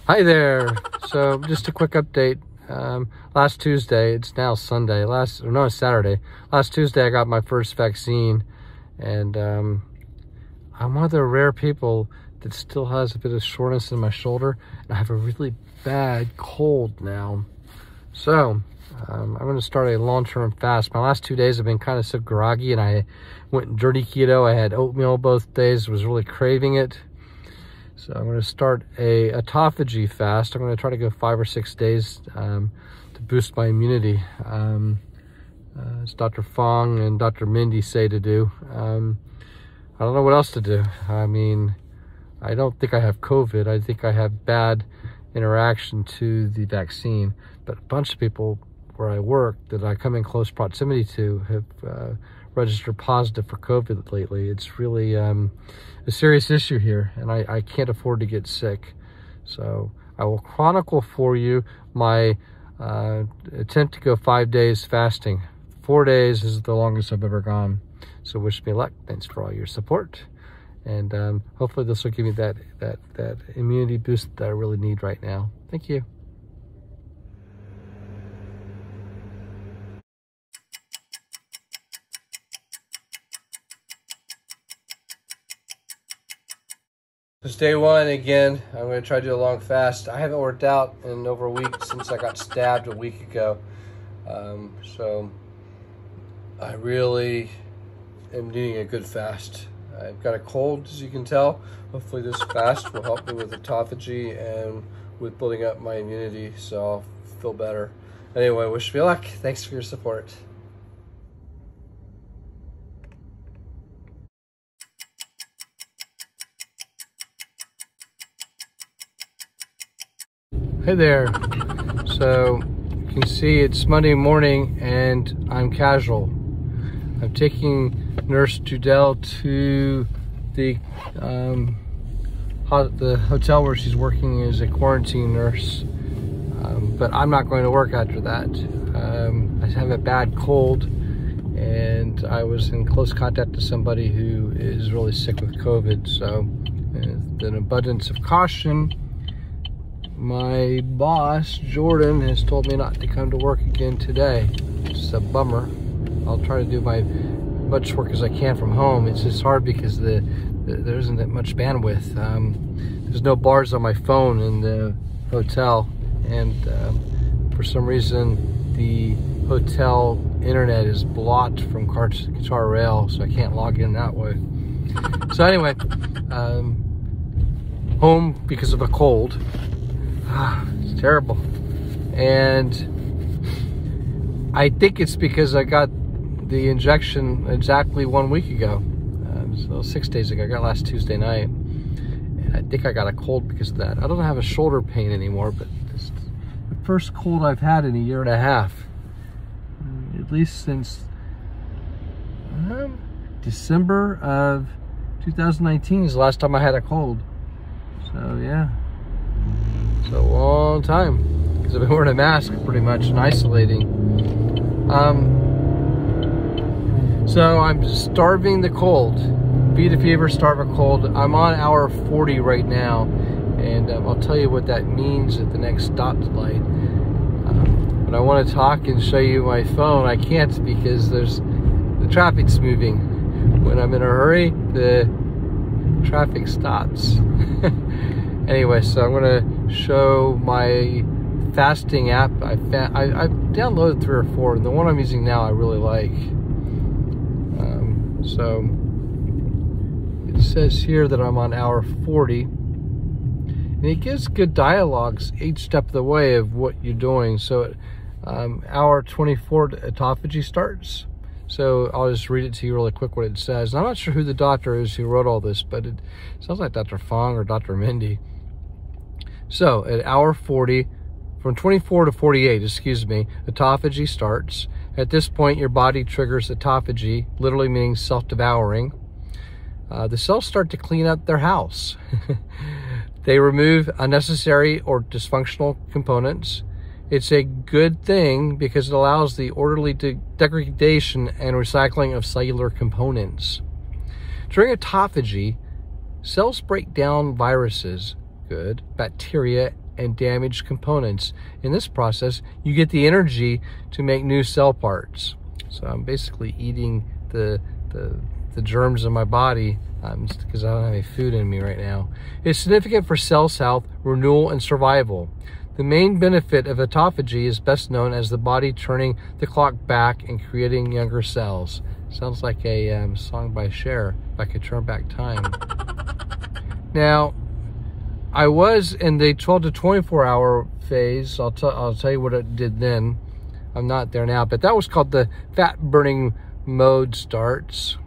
Hi there. So just a quick update. Last Tuesday, it's now Sunday, it's Saturday. Last Tuesday I got my first vaccine, and I'm one of the rare people that still has a bit of soreness in my shoulder, and I have a really bad cold now. So I'm going to start a long-term fast. My last 2 days have been kind of so groggy, and I went dirty keto. I had oatmeal both days, was really craving it. So I'm going to start a autophagy fast. I'm going to try to go 5 or 6 days to boost my immunity. As Dr. Fong and Dr. Mindy say to do. I don't know what else to do. I mean, I don't think I have COVID. I think I have bad interaction to the vaccine. But a bunch of people where I work that I come in close proximity to have registered positive for COVID lately. It's really a serious issue here, and I can't afford to get sick. So I will chronicle for you my attempt to go 5 days fasting. 4 days is the longest I've ever gone. So wish me luck. Thanks for all your support, and hopefully this will give me that immunity boost that I really need right now. Thank you. It's day one again. I'm going to try to do a long fast. I haven't worked out in over a week since I got stabbed a week ago. So I really am needing a good fast. I've got a cold, as you can tell. Hopefully this fast will help me with autophagy and with building up my immunity, so I'll feel better. Anyway, wish me luck. Thanks for your support. Hey there. So you can see it's Monday morning and I'm casual. I'm taking Nurse Judell to the hotel where she's working as a quarantine nurse, but I'm not going to work after that. I have a bad cold, and I was in close contact with somebody who is really sick with COVID. So with an abundance of caution, my boss, Jordan, has told me not to come to work again today. It's a bummer. I'll try to do my much work as I can from home. It's just hard because there isn't that much bandwidth. There's no bars on my phone in the hotel, and for some reason the hotel internet is blocked from Guitar Rail, so I can't log in that way. So anyway, home because of a cold. It's terrible, and I think it's because I got the injection exactly 1 week ago, so 6 days ago. I got last Tuesday night, and I think I got a cold because of that. I don't have a shoulder pain anymore, but it's the first cold I've had in 1.5 years, at least since December of 2019 is the last time I had a cold. So yeah. It's a long time because I've been wearing a mask pretty much and isolating. So I'm starving the cold. Beat a fever, starve a cold. I'm on hour 40 right now, and I'll tell you what that means at the next stoplight. When I want to talk and show you my phone, I can't because the traffic's moving. When I'm in a hurry, the traffic stops. Anyway, so I'm going to show my fasting app. I've downloaded 3 or 4, and the one I'm using now I really like. So it says here that I'm on hour 40, and it gives good dialogues each step of the way of what you're doing. So hour 24 autophagy starts. So I'll just read it to you really quick what it says. I'm not sure who the doctor is who wrote all this, but it sounds like Dr. Fong or Dr. Mindy. So at hour 40, from 24 to 48, autophagy starts. At this point, your body triggers autophagy, literally meaning self-devouring. The cells start to clean up their house. They remove unnecessary or dysfunctional components. It's a good thing because it allows the orderly degradation and recycling of cellular components. During autophagy, cells break down viruses, good, bacteria, and damaged components. In this process, you get the energy to make new cell parts. So I'm basically eating the germs in my body because I don't have any food in me right now. It's significant for cell health, renewal, and survival. The main benefit of autophagy is best known as the body turning the clock back and creating younger cells. Sounds like a song by Cher, if I could turn back time. Now, I was in the 12 to 24 hour phase. I'll tell you what it did then. I'm not there now, but that was called the fat burning mode starts.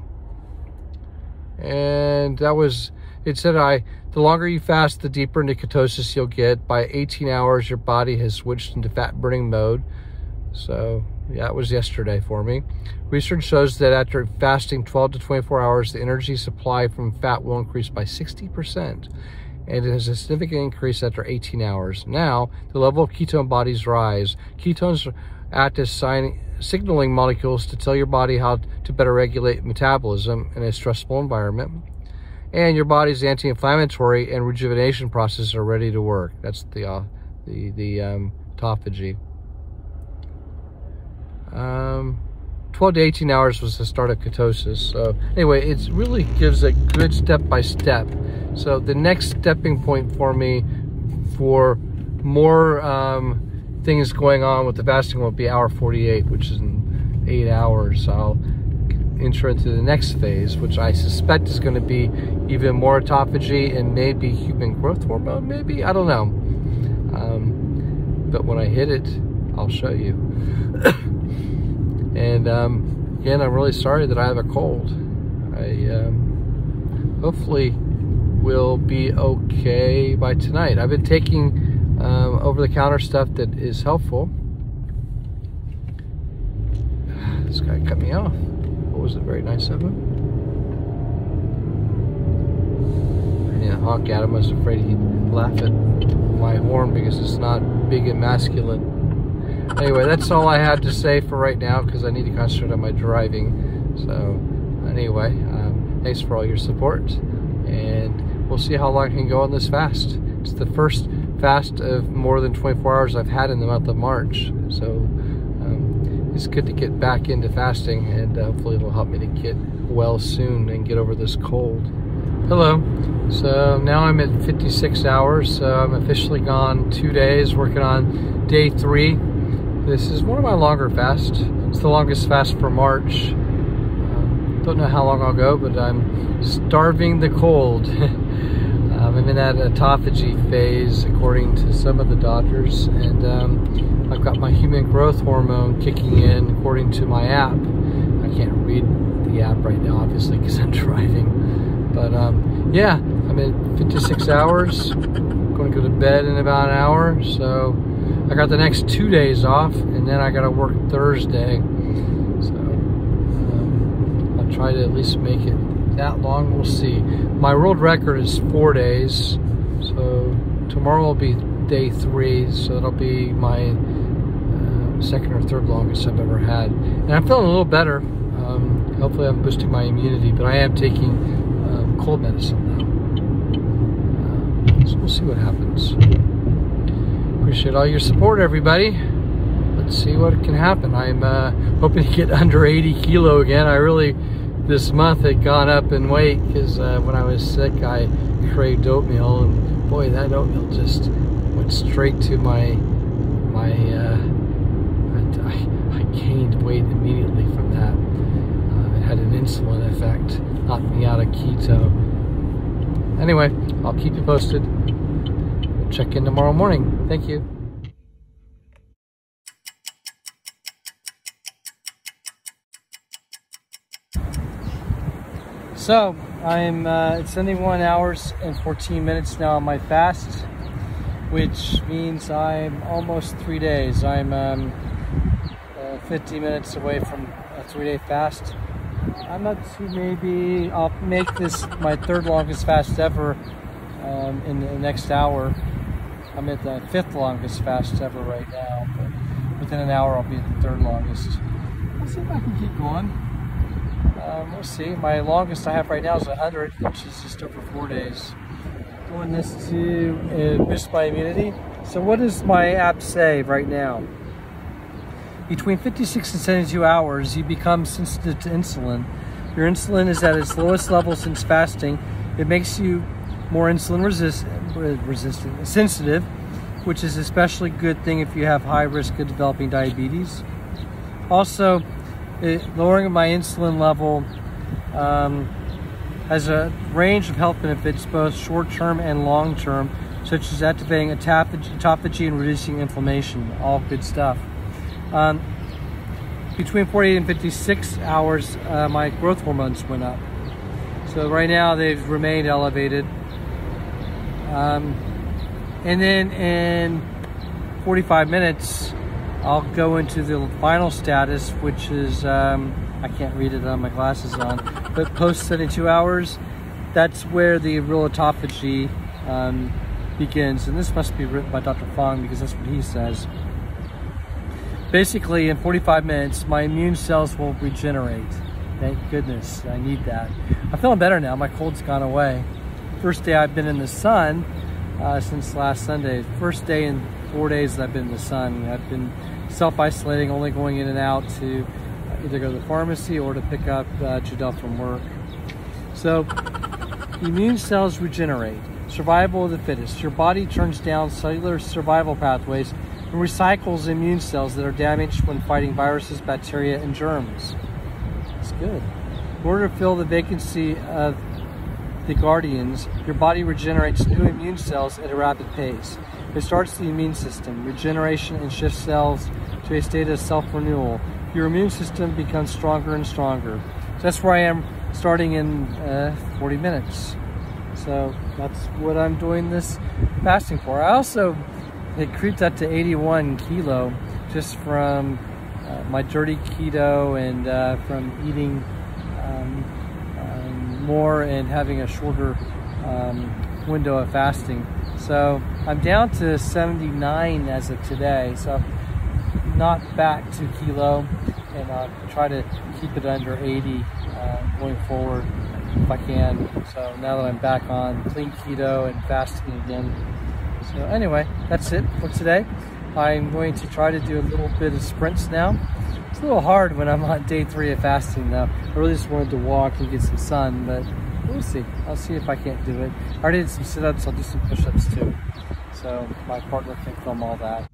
And that was, it said the longer you fast, the deeper into ketosis you'll get. By 18 hours, your body has switched into fat burning mode. So yeah, it was yesterday for me. Research shows that after fasting 12 to 24 hours, the energy supply from fat will increase by 60%. And it has a significant increase after 18 hours. Now, the level of ketone bodies rise. Ketones act as signaling molecules to tell your body how to better regulate metabolism in a stressful environment. And your body's anti-inflammatory and rejuvenation processes are ready to work. That's the autophagy. 12 to 18 hours was the start of ketosis. So anyway, it really gives a good step-by-step. So the next stepping point for me for more things going on with the fasting will be hour 48, which is in 8 hours. I'll enter into the next phase, which I suspect is going to be even more autophagy and maybe human growth hormone, maybe, I don't know. But when I hit it, I'll show you. And again, I'm really sorry that I have a cold. I hopefully will be okay by tonight. I've been taking over-the-counter stuff that is helpful. This guy cut me off. What was it? Very nice of him. I didn't honk at him. I was afraid he'd laugh at my horn because it's not big and masculine. Anyway, that's all I had to say for right now because I need to concentrate on my driving. So anyway, thanks for all your support, and we'll see how long I can go on this fast. It's the first fast of more than 24 hours I've had in the month of March. So it's good to get back into fasting, and hopefully it'll help me to get well soon and get over this cold. Hello. So now I'm at 56 hours. So I'm officially gone 2 days, working on day 3. This is one of my longer fasts. It's the longest fast for March. Don't know how long I'll go, but I'm starving the cold. I'm in that autophagy phase, according to some of the doctors, and I've got my human growth hormone kicking in, according to my app. I can't read the app right now, obviously, because I'm driving. But yeah, I'm at 56 hours. I'm going to go to bed in about an hour, so I got the next 2 days off, and then I got to work Thursday. So I'll try to at least make it that long. We'll see. My world record is 4 days, so tomorrow will be day 3, so it'll be my second or third longest I've ever had. And I'm feeling a little better. Hopefully I'm boosting my immunity, but I am taking cold medicine now. So we'll see what happens. Appreciate all your support, everybody. Let's see what can happen. I'm hoping to get under 80 kilo again. I really, this month, had gone up in weight because when I was sick, I craved oatmeal, and boy, that oatmeal just went straight to my I gained weight immediately from that. It had an insulin effect, knocked me out of keto. Anyway, I'll keep you posted. We'll check in tomorrow morning. Thank you. So, I'm it's 71 hours and 14 minutes now on my fast, which means I'm almost 3 days. I'm 50 minutes away from a 3-day fast. I'm up to maybe, I'll make this my 3rd longest fast ever in the next hour. I'm at the 5th longest fast ever right now, but within an hour I'll be at the 3rd longest. Let's see if I can keep going. We'll see. My longest I have right now is 100, which is just over 4 days. doing this to boost my immunity. So what does my app say right now? Between 56 and 72 hours, you become sensitive to insulin. Your insulin is at its lowest level since fasting. It makes you more insulin sensitive, which is especially good thing if you have high risk of developing diabetes. Also, lowering of my insulin level has a range of health benefits, both short-term and long-term, such as activating autophagy and reducing inflammation. All good stuff. Between 48 and 56 hours, my growth hormones went up. So right now they've remained elevated. And then in 45 minutes, I'll go into the final status, which is, I can't read it on my glasses on, but post 72 hours, that's where the real autophagy begins. And this must be written by Dr. Fong because that's what he says. Basically, in 45 minutes, my immune cells will regenerate. Thank goodness, I need that. I'm feeling better now, my cold's gone away. First day I've been in the sun since last Sunday. First day in 4 days that I've been in the sun. I've been self-isolating, only going in and out to either go to the pharmacy or to pick up Judel from work. So, immune cells regenerate. Survival of the fittest. Your body turns down cellular survival pathways and recycles immune cells that are damaged when fighting viruses, bacteria, and germs. That's good. In order to fill the vacancy of the guardians, your body regenerates new immune cells at a rapid pace. It starts the immune system, regeneration, and shifts cells to a state of self-renewal. Your immune system becomes stronger and stronger. So that's where I am starting in 40 minutes. So that's what I'm doing this fasting for. I also, it creeped up to 81 kilo just from my dirty keto and from eating more and having a shorter window of fasting. So I'm down to 79 as of today, so not back to kilo, and I'll try to keep it under 80 going forward if I can. So now that I'm back on clean keto and fasting again. So anyway, that's it for today. I'm going to try to do a little bit of sprints now. It's a little hard when I'm on day 3 of fasting though. I really just wanted to walk and get some sun, but we'll see. I'll see if I can't do it. I already did some sit-ups, I'll do some push-ups too. So my partner can film all that.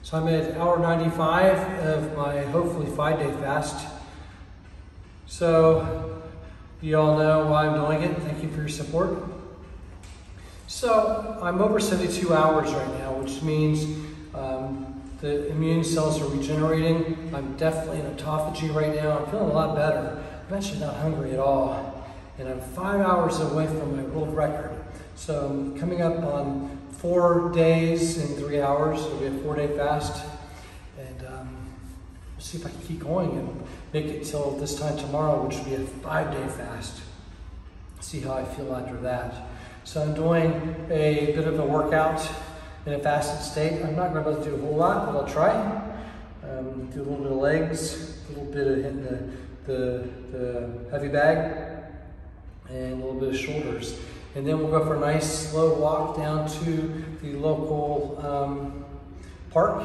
So I'm at hour 95 of my hopefully 5-day fast. So you all know why I'm doing it. Thank you for your support. So I'm over 72 hours right now, which means the immune cells are regenerating. I'm definitely in autophagy right now. I'm feeling a lot better. I'm actually not hungry at all. And I'm 5 hours away from my world record. So I'm coming up on 4 days and 3 hours. It'll be a 4-day fast. And we'll see if I can keep going and make it till this time tomorrow, which will be a 5-day fast. See how I feel after that. So I'm doing a bit of a workout in a fasted state. I'm not going to be able to do a whole lot, but I'll try. Do a little bit of legs, a little bit of hitting the heavy bag, and a little bit of shoulders. And then we'll go for a nice slow walk down to the local park.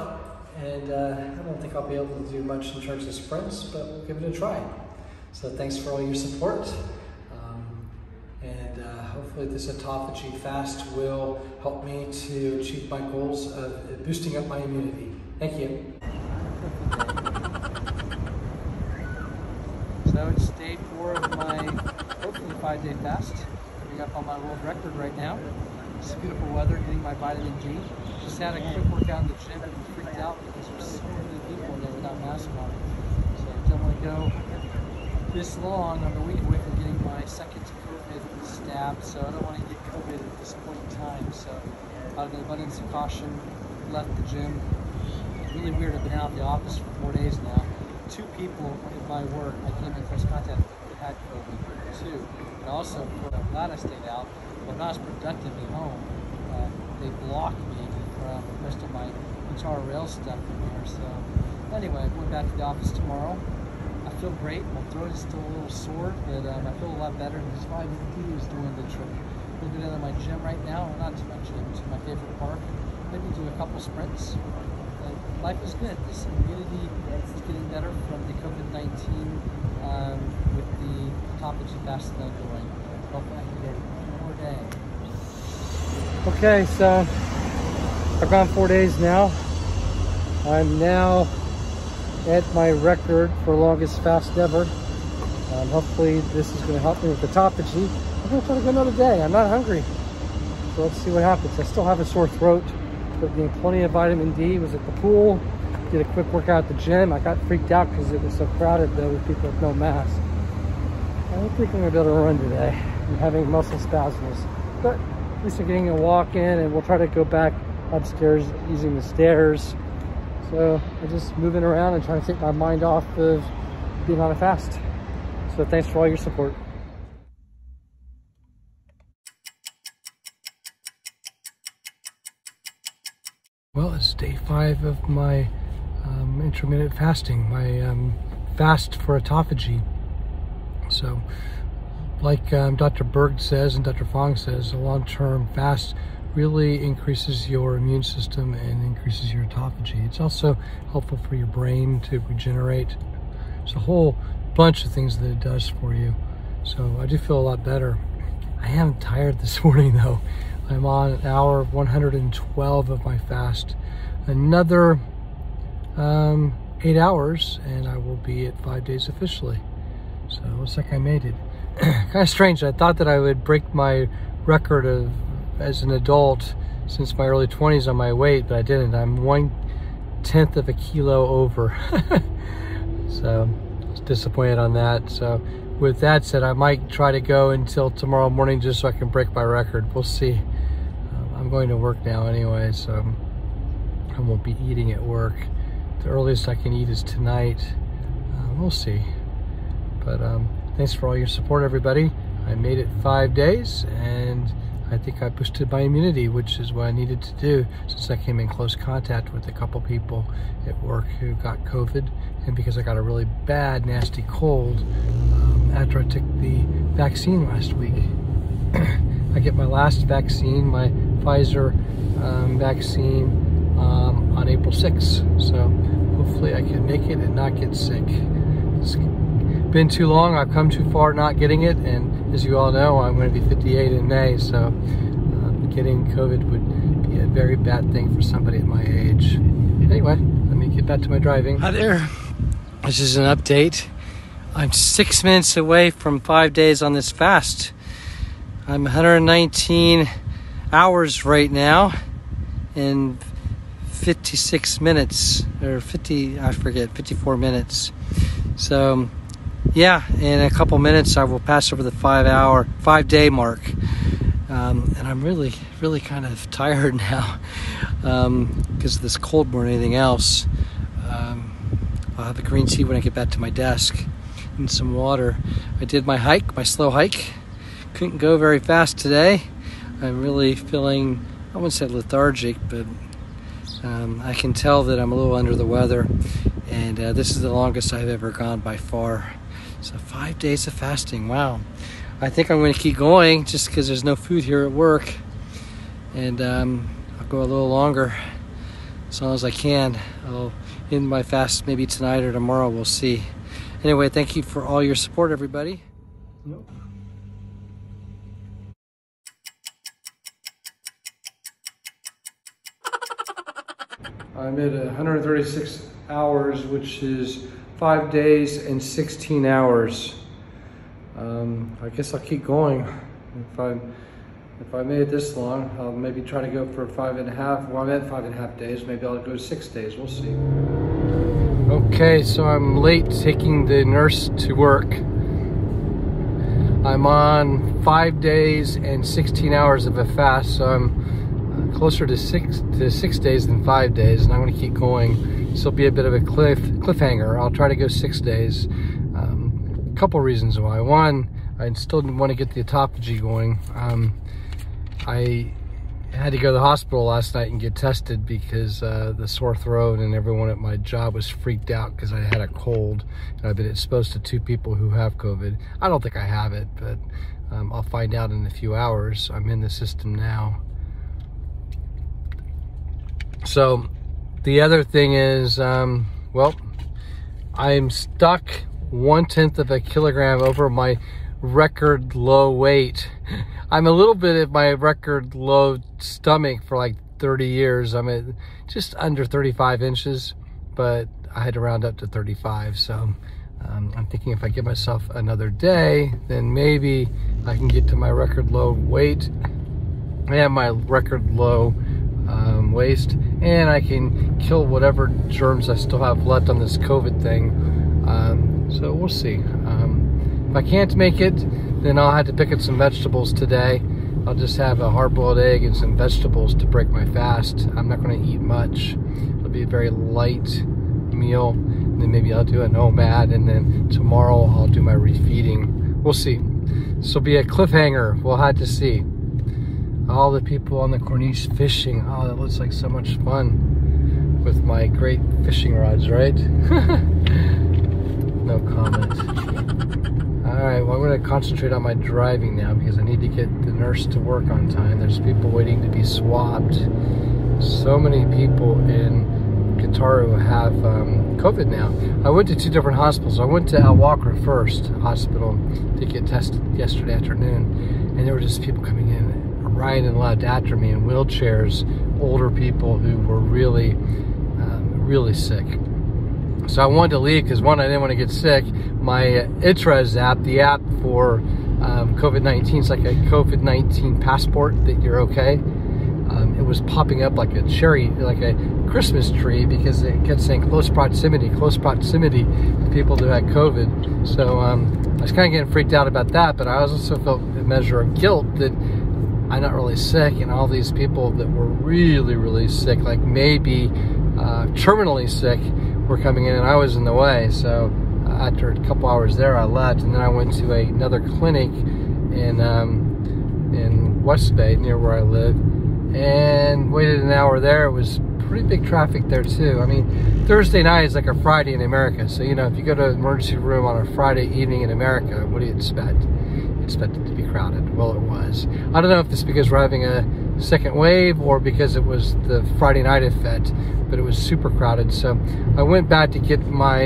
And I don't think I'll be able to do much in terms of sprints, but we'll give it a try. So thanks for all your support. Hopefully this autophagy fast will help me to achieve my goals of boosting up my immunity. Thank you. So it's day 4 of my hopefully 5-day fast. Coming up on my world record right now. It's beautiful weather, getting my vitamin D. Just had a quick workout in the gym and freaked out because there's so many people in there without masks on. So I don't want to go this long. I'm a week away from getting my second COVID stab, so I don't want to get COVID at this point in time. So out of an abundance of caution, left the gym. Really weird, I've been out of the office for 4 days now. 2 people at my work I came in close contact with had COVID too. And also, I'm glad I stayed out, but I'm not as productive at home. They blocked me from the rest of my guitar rail stuff in there, so Anyway, I'm going back to the office tomorrow. I feel great. My throat is still a little sore, but I feel a lot better. This vitamin D is doing the trick. I'm going to go down to my gym right now. Well, not to my gym, to my favorite park. Maybe do a couple sprints. Life is good. This immunity is getting better from the COVID-19 with the Autophagy fast that I'm doing. Hopefully I can get one more day. Okay, so I've gone 4 days now. I'm now at my record for longest fast ever. Hopefully this is going to help me with the Autophagy. I'm going to try to go another day. I'm not hungry. So let's see what happens. I still have a sore throat, but getting plenty of vitamin D. Was at the pool, did a quick workout at the gym. I got freaked out because it was so crowded though with people with no mask. I don't think I'm going to be able to run today. I'm having muscle spasms. But at least I'm getting a walk in, and we'll try to go back upstairs using the stairs. So I'm just moving around and trying to take my mind off of being on a fast. So thanks for all your support. Well, it's day 5 of my intermittent fasting, my fast for Autophagy. So, like Dr. Berg says and Dr. Fong says, a long-term fast really increases your immune system and increases your Autophagy. It's also helpful for your brain to regenerate. There's a whole bunch of things that it does for you. So I do feel a lot better. I am tired this morning though. I'm on hour 112 of my fast. Another 8 hours and I will be at 5 days officially. So it looks like I made it. Kind of strange. I thought that I would break my record of as an adult since my early 20s on my weight, but I didn't. I'm 1/10 of a kilo over. So I was disappointed on that. So with that said, I might try to go until tomorrow morning just so I can break my record. We'll see. I'm going to work now anyway, so I won't be eating at work. The earliest I can eat is tonight. We'll see. But thanks for all your support, everybody. I made it 5 days, and I think I boosted my immunity, which is what I needed to do since I came in close contact with a couple people at work who got COVID, and because I got a really bad, nasty cold after I took the vaccine last week. I get my last vaccine, my Pfizer vaccine, on April 6th. So hopefully I can make it and not get sick. It's been too long. I've come too far not getting it, and as you all know, I'm going to be 58 in May, so getting COVID would be a very bad thing for somebody at my age. Anyway, let me get back to my driving. Hi there. This is an update. I'm 6 minutes away from 5 days on this fast. I'm 119 hours right now and 56 minutes, or 54 minutes. So yeah, in a couple minutes I will pass over the 5 day mark. And I'm really kind of tired now because of this cold more than anything else. I'll have a green tea when I get back to my desk and some water. I did my hike, my slow hike. Couldn't go very fast today. I'm really feeling, I wouldn't say lethargic, but I can tell that I'm a little under the weather. And this is the longest I've ever gone by far. So 5 days of fasting, wow. I think I'm going to keep going just because there's no food here at work. And I'll go a little longer as long as I can. I'll end my fast maybe tonight or tomorrow, we'll see. Anyway, thank you for all your support, everybody. Nope. I'm at 136 hours, which is 5 days and 16 hours. I guess I'll keep going. If I made it this long, I'll maybe try to go for 5.5. Well, I'm at 5.5 days. Maybe I'll go 6 days. We'll see. Okay, so I'm late taking the nurse to work. I'm on 5 days and 16 hours of a fast, so I'm closer to six days than 5 days, and I'm going to keep going. This will be a bit of a cliffhanger. I'll try to go 6 days. A couple reasons why. One, I still want to get the Autophagy going. had to go to the hospital last night and get tested because the sore throat, and everyone at my job was freaked out because I had a cold and I've been exposed to 2 people who have COVID. I don't think I have it, but I'll find out in a few hours. I'm in the system now. So the other thing is, well, I'm stuck 1/10 of a kilogram over my record low weight. I'm a little bit at my record low stomach for like 30 years. I'm at just under 35 inches, but I had to round up to 35. So I'm thinking if I give myself another day, then maybe I can get to my record low weight and my record low waist, and I can kill whatever germs I still have left on this COVID thing. So we'll see. If I can't make it, then I'll have to pick up some vegetables today. I'll just have a hard-boiled egg and some vegetables to break my fast. I'm not going to eat much. It'll be a very light meal. And then maybe I'll do a nomad, and then tomorrow I'll do my refeeding. We'll see. This will be a cliffhanger. We'll have to see. All the people on the Corniche fishing. Oh, that looks like so much fun with my great fishing rods, right? No comment. All right, well, I'm going to concentrate on my driving now because I need to get the nurse to work on time. There's people waiting to be swabbed. So many people in Qatar have COVID now. I went to 2 different hospitals. I went to Al Walker First Hospital to get tested yesterday afternoon, and there were just people coming in right and left after me in wheelchairs, older people who were really, really sick. So I wanted to leave because, one, I didn't want to get sick. My ITRAS app, the app for COVID-19, it's like a COVID-19 passport that you're okay. It was popping up like a cherry, like a Christmas tree, because it kept saying close proximity to people who had COVID. So I was kind of getting freaked out about that, but I also felt a measure of guilt that I'm not really sick, and all these people that were really, really sick, like maybe terminally sick, were coming in, and I was in the way. So after a couple hours there, I left, and then I went to another clinic in West Bay, near where I live, and waited an hour there. It was pretty big traffic there too. I mean, Thursday night is like a Friday in America. So, you know, if you go to an emergency room on a Friday evening in America, what do you expect? You expect it to be crowded. Well, it was. I don't know if it's because we're having a second wave or because it was the Friday night effect, but it was super crowded. So I went back to get my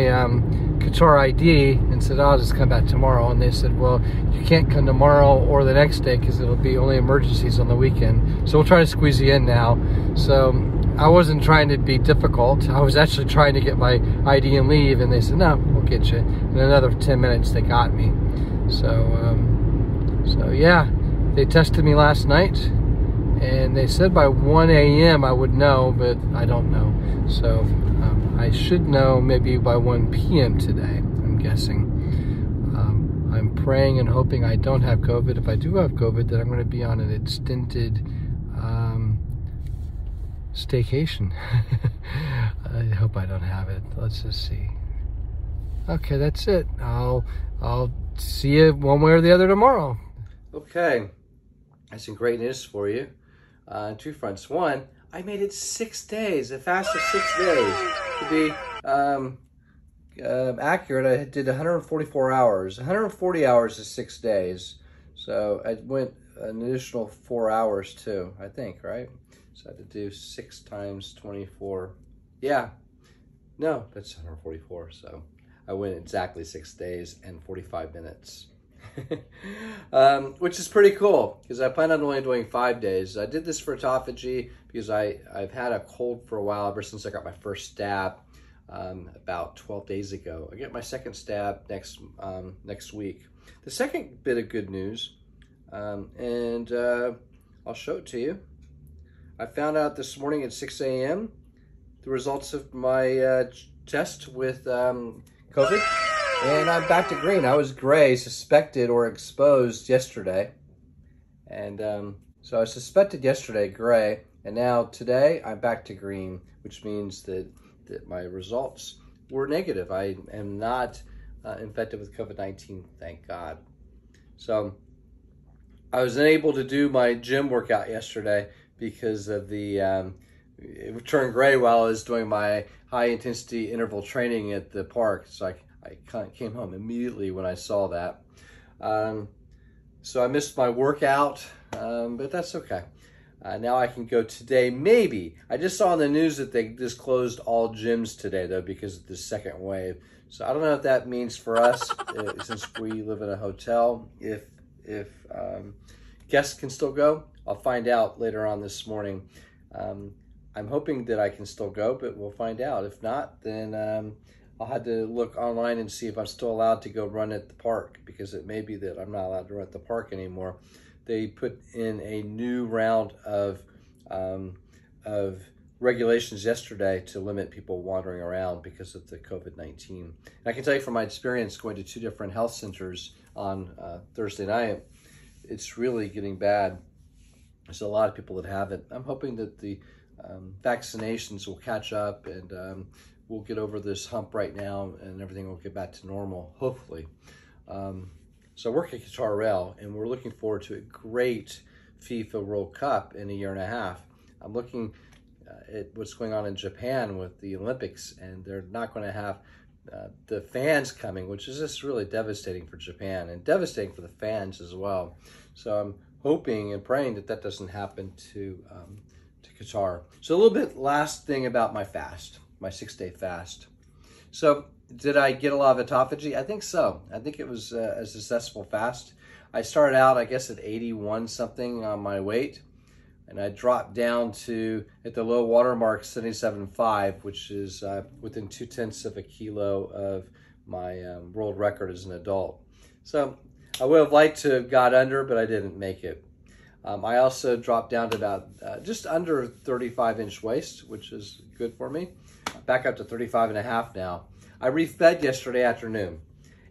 Qatar ID and said, I'll just come back tomorrow. And they said, well, you can't come tomorrow or the next day because it'll be only emergencies on the weekend. So we'll try to squeeze you in now. So I wasn't trying to be difficult. I was actually trying to get my ID and leave, and they said, no, we'll get you. In another 10 minutes, they got me. So yeah, they tested me last night, and they said by 1 a.m. I would know, but I don't know. So I should know maybe by 1 p.m. today, I'm guessing. I'm praying and hoping I don't have COVID. If I do have COVID, then I'm going to be on an extended staycation. I hope I don't have it. Let's just see. Okay, that's it. I'll see you one way or the other tomorrow. Okay, I have some great news for you on 2 fronts. One, I made it 6 days, a fast of 6 days. To be accurate, I did 144 hours. 140 hours is 6 days. So I went an additional 4 hours too, I think, right? So I had to do 6 times 24. Yeah, no, that's 144. So I went exactly 6 days and 45 minutes. Which is pretty cool because I plan on only doing 5 days. I did this for autophagy because I've had a cold for a while, ever since I got my first stab about 12 days ago. I get my second stab next week. The second bit of good news, and I'll show it to you. I found out this morning at 6 a.m. the results of my test with COVID. And I'm back to green. I was gray, suspected or exposed yesterday. And so I suspected yesterday gray, and now today I'm back to green, which means that my results were negative. I am not infected with COVID-19, thank God. So I was unable to do my gym workout yesterday because of the, it turned gray while I was doing my high intensity interval training at the park. So I came home immediately when I saw that. So I missed my workout, but that's okay. Now I can go today, maybe. I just saw on the news that they just closed all gyms today, though, because of the second wave. So I don't know what that means for us, since we live in a hotel. If guests can still go, I'll find out later on this morning. I'm hoping that I can still go, but we'll find out. If not, then I'll have to look online and see if I'm still allowed to go run at the park, because it may be that I'm not allowed to run at the park anymore. They put in a new round of regulations yesterday to limit people wandering around because of the COVID-19. And I can tell you from my experience going to 2 different health centers on Thursday night, it's really getting bad. There's a lot of people that have it. I'm hoping that the vaccinations will catch up and we'll get over this hump right now and everything will get back to normal, hopefully. So I work at Guitar Rail, and we're looking forward to a great FIFA World Cup in a year and a half. I'm looking at what's going on in Japan with the Olympics, and they're not going to have the fans coming, which is just really devastating for Japan and devastating for the fans as well. So I'm hoping and praying that that doesn't happen to Qatar. So a little bit last thing about my fast, my 6-day fast. So did I get a lot of autophagy? I think so. I think it was a successful fast. I started out, I guess, at 81 something on my weight, and I dropped down to, at the low water mark, 77.5, which is within 0.2 of a kilo of my world record as an adult. So I would have liked to have got under, but I didn't make it. I also dropped down to about just under 35-inch waist, which is good for me. Back up to 35.5 now. I refed yesterday afternoon,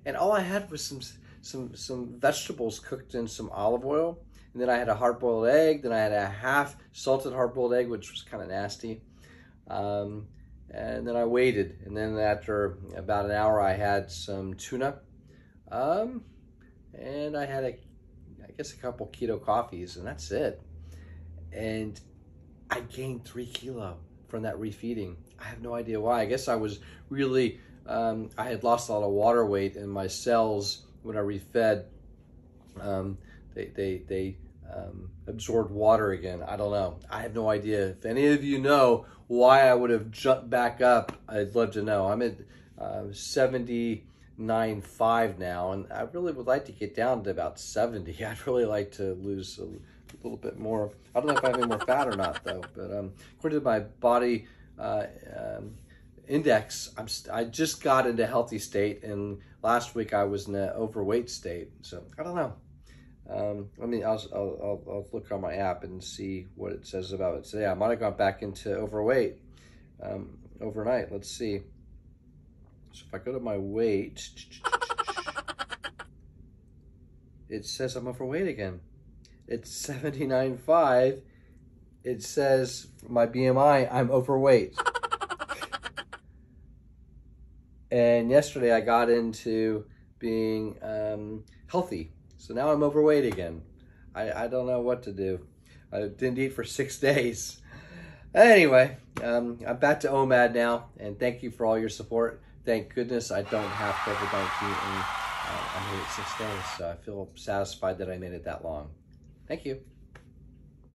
and all I had was some vegetables cooked in some olive oil, and then I had a hard-boiled egg, then I had a half salted hard-boiled egg, which was kind of nasty, and then I waited, and then after about an hour I had some tuna, and I had I guess a couple keto coffees, and that's it. And I gained 3 kilos from that refeeding. I have no idea why. I guess I was really, I had lost a lot of water weight in my cells when I refed. They absorbed water again. I don't know. I have no idea. If any of you know why I would have jumped back up, I'd love to know. I'm at 79.5 now, and I really would like to get down to about 70. I'd really like to lose a little bit more. I don't know if I have any more fat or not, though, but according to my body index, I just got into healthy state, and last week I was in an overweight state. So I don't know. I'll look on my app and see what it says about it. So yeah, I might have gone back into overweight overnight. Let's see. So if I go to my weight, it says I'm overweight again. It's 79.5. It says my BMI, I'm overweight. And yesterday I got into being healthy. So now I'm overweight again. I don't know what to do. I didn't eat for 6 days. Anyway, I'm back to OMAD now, and thank you for all your support. Thank goodness I don't have COVID-19, and I made it 6 days, so I feel satisfied that I made it that long. Thank you.